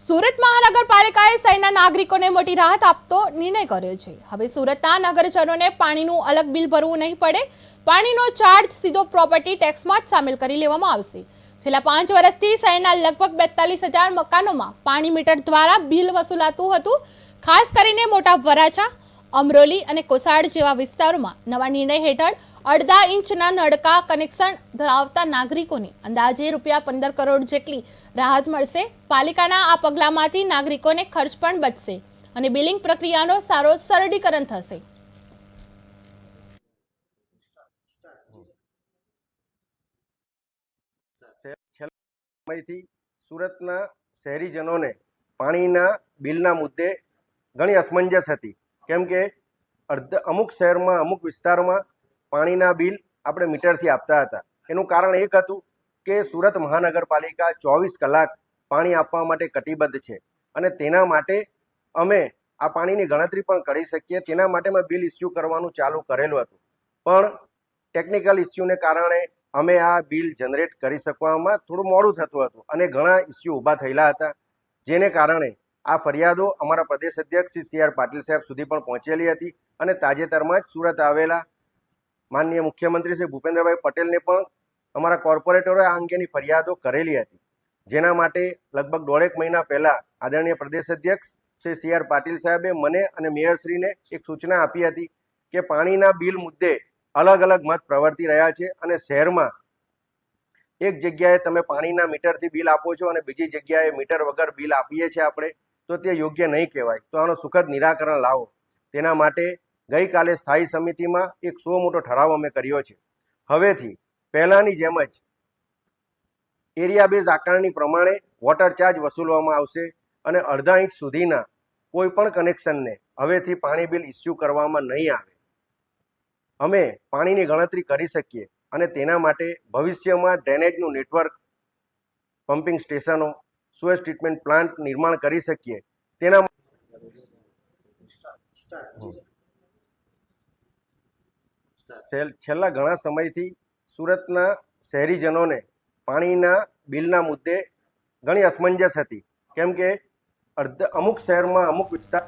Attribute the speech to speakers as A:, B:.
A: સુરત મહાનગરપાલિકાએ શહેરના નાગરિકોને મોટી રાહત આપતો નિર્ણય કર્યો છે। હવે સુરતના નગરજનોને પાણીનું અલગ બિલ ભરવું નહીં પડે। પાણીનો ચાર્જ સીધો પ્રોપર્ટી ટેક્સમાં જ સામેલ કરી લેવામાં આવશે। છેલ્લા 5 વર્ષથી શહેરના લગભગ 42,000 મકાનોમાં પાણી મીટર દ્વારા બિલ વસૂલાતું હતું। ખાસ કરીને મોટા વરાછા, અમરોલી અને કોસાડ જેવા વિસ્તારોમાં નવા નિર્ણય હેઠળ 1.5 ઇંચના નળકા કનેક્શન ધરાવતા નાગરિકોને અંદાજે ₹15 કરોડ જેટલી રાહત મળશે। પાલિકાના આ પગલામાંથી નાગરિકોને ખર્ચ પણ બચશે અને બિલિંગ પ્રક્રિયાનો સારો સરળીકરણ થશે।
B: સમયથી સુરતના શહેરીજનોને પાણીના બિલના મુદ્દે ઘણી અસમંજસ હતી, કેમ કે અમુક શહેરમાં અમુક વિસ્તારમાં પાણીના બિલ આપણે મીટરથી આપતા હતા। એનું કારણ એક હતું કે સુરત મહાનગરપાલિકા 24 કલાક પાણી આપવા માટે કટિબદ્ધ છે અને તેના માટે અમે આ પાણીની ગણતરી પણ કરી શકીએ, તેના માટે મેં બિલ ઇસ્યુ કરવાનું ચાલુ કરેલું હતું, પણ ટેકનિકલ ઇસ્યુને કારણે અમે આ બિલ જનરેટ કરી શકવામાં થોડું મોડું થતું હતું અને ઘણા ઇસ્યુ ઊભા થયેલા હતા, જેને કારણે આ ફરિયાદો અમારા પ્રદેશ અધ્યક્ષ શ્રી CR પાટીલ સાહેબ સુધી પણ પહોંચેલી હતી અને તાજેતરમાં જ સુરત આવેલા માનનીય મુખ્યમંત્રી શ્રી ભૂપેન્દ્રભાઈ પટેલને પણ અમારા કોર્પોરેટરોએ આ અંગેની ફરિયાદો કરેલી હતી, જેના માટે લગભગ 1.5 મહિના પહેલાં આદરણીય પ્રદેશ અધ્યક્ષ શ્રી CR પાટીલ સાહેબે મને અને મેયરશ્રીને એક સૂચના આપી હતી કે પાણીના બિલ મુદ્દે અલગ અલગ મત પ્રવર્તી રહ્યા છે અને શહેરમાં એક જગ્યાએ તમે પાણીના મીટરથી બિલ આપો છો અને બીજી જગ્યાએ મીટર વગર બિલ આપીએ છીએ આપણે, તો તે યોગ્ય નહીં કહેવાય। તો આનો સુખદ નિરાકરણ લાવો, તેના માટે ગઈકાલે સ્થાયી સમિતિમાં એક મોટો ઠરાવ અમે કર્યો છે। હવેથી પહેલાંની જેમ જ એરિયા બેઝ આકારણી પ્રમાણે વોટર ચાર્જ વસૂલવામાં આવશે અને 1.5 ઇંચ સુધીના કોઈ પણ કનેક્શનને હવેથી પાણી બિલ ઇસ્યુ કરવામાં નહીં આવે। અમે પાણીની ગણતરી કરી શકીએ અને તેના માટે ભવિષ્યમાં ડ્રેનેજનું નેટવર્ક, પમ્પિંગ સ્ટેશનો, સુએજ ટ્રીટમેન્ટ પ્લાન્ટ નિર્માણ કરી શકીએ। તેના છેલ્લા ઘણા સમયથી સુરતના શહેરીજનોને પાણીના બિલના મુદ્દે ઘણી અસમંજસ હતી, કેમ કે અમુક શહેરમાં અમુક વિસ્તાર